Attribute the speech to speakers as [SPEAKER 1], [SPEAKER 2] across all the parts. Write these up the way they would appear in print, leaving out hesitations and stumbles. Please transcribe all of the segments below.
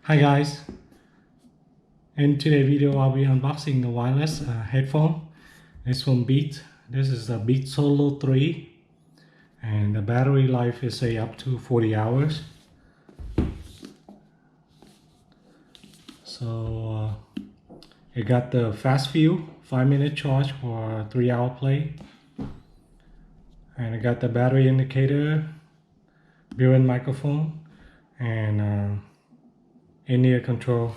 [SPEAKER 1] Hi guys, in today's video I'll be unboxing the wireless headphone. It's from Beat. This is the Beat Solo 3 and the battery life is up to 40 hours. So it got the fast fuel 5-minute charge for 3-hour play, and it got the battery indicator, built-in microphone, and in-ear control.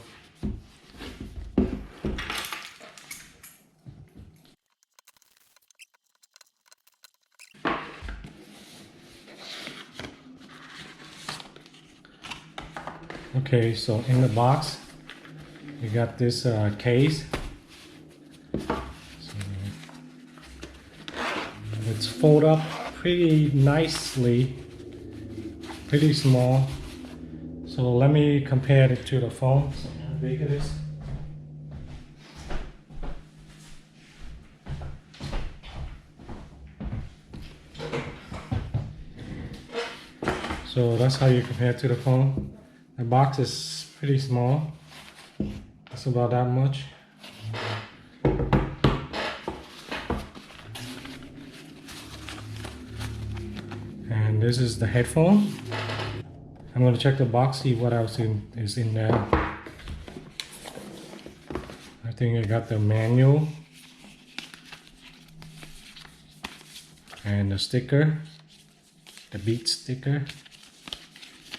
[SPEAKER 1] Okay, so in the box you got this case. So it's folded up pretty nicely, pretty small. So let me compare it to the phone. So how big it is. So that's how you compare it to the phone. The box is pretty small. It's about that much. And this is the headphone. I'm going to check the box, see what else is in there. I think I got the manual and the sticker, the Beat sticker,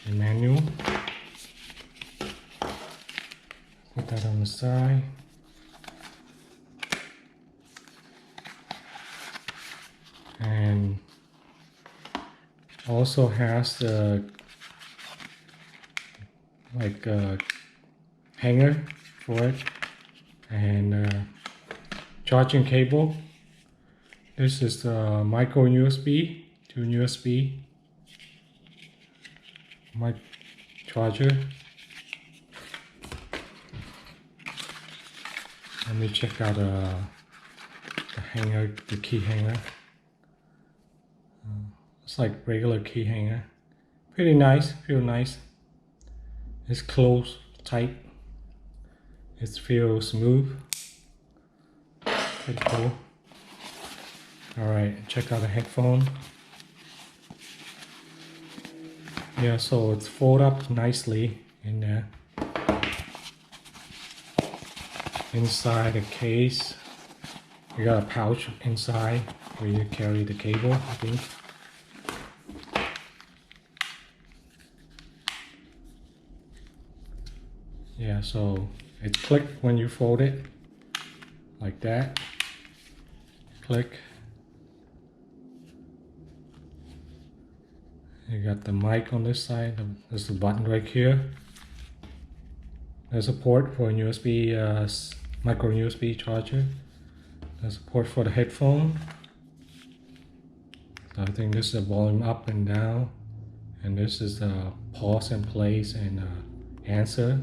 [SPEAKER 1] the manual. Put that on the side. And also has the hanger for it, and charging cable. This is the micro USB to USB mic charger. Let me check out the hanger, the key hanger. It's like regular key hanger. Pretty nice, feel nice. It's closed tight. It feels smooth. Pretty cool. Alright, check out the headphone. Yeah, so it's folded up nicely in there. Inside the case, you got a pouch inside where you carry the cable, I think. Yeah, so it clicked when you fold it, like that. Click. You got the mic on this side. There's the button right here. There's a port for a USB, micro USB charger. There's a port for the headphone. So I think this is the volume up and down, and this is the pause and plays and answer.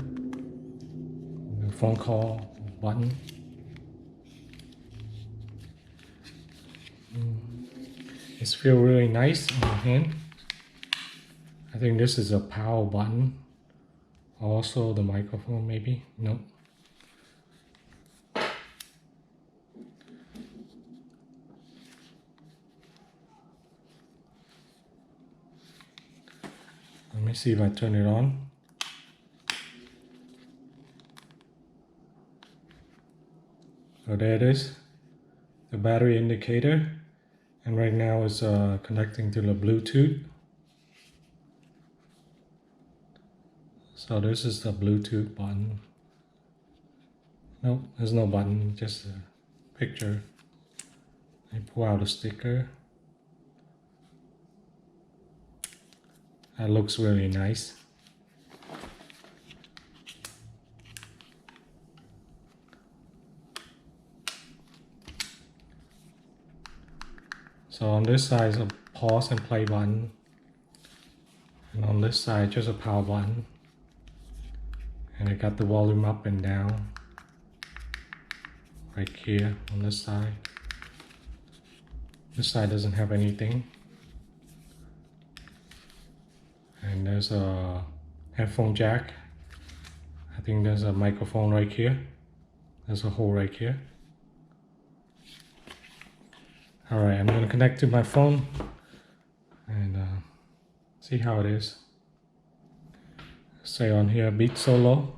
[SPEAKER 1] The phone call button. It feels really nice on the hand. I think this is a power button. Also the microphone, maybe. Nope. Let me see if I turn it on. So there it is, the battery indicator, and right now it's connecting to the Bluetooth. So this is the Bluetooth button. Nope, there's no button, just a picture. I pull out a sticker. That looks really nice. So on this side is a pause and play button, and on this side just a power button, and I got the volume up and down right here on this side. This side doesn't have anything. And there's a headphone jack think there's a microphone right here. There's a hole right here. Alright, I'm gonna connect to my phone and see how it is. Say on here, beat solo.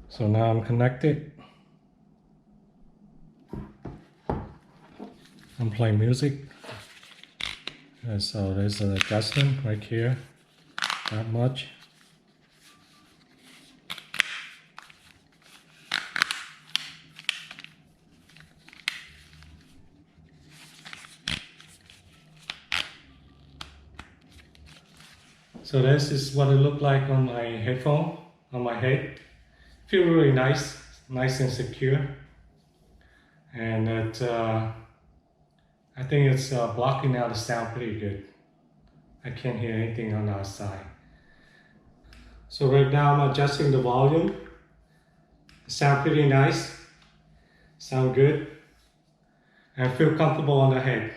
[SPEAKER 1] So now I'm connected. I'm playing music. And so there's an adjustment right here, not much. So this is what it looked like on my headphone, on my head. Feel really nice, nice and secure. And it, I think it's blocking out the sound pretty good. I can't hear anything on the outside. So right now I'm adjusting the volume. It sounds pretty nice, sound good, and I feel comfortable on the head.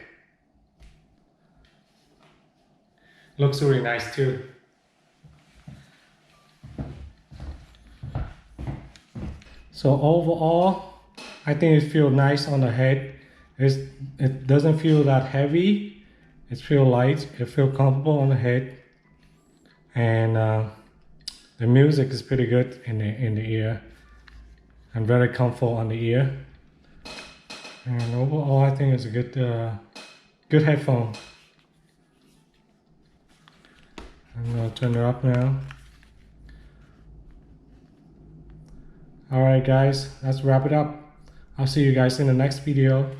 [SPEAKER 1] Looks really nice too. So overall, I think it feels nice on the head. It doesn't feel that heavy. It feels light. It feels comfortable on the head, and the music is pretty good in the ear. I'm very comfortable on the ear, and overall, I think it's a good headphone. I'm gonna turn it up now. Alright guys, let's wrap it up. I'll see you guys in the next video.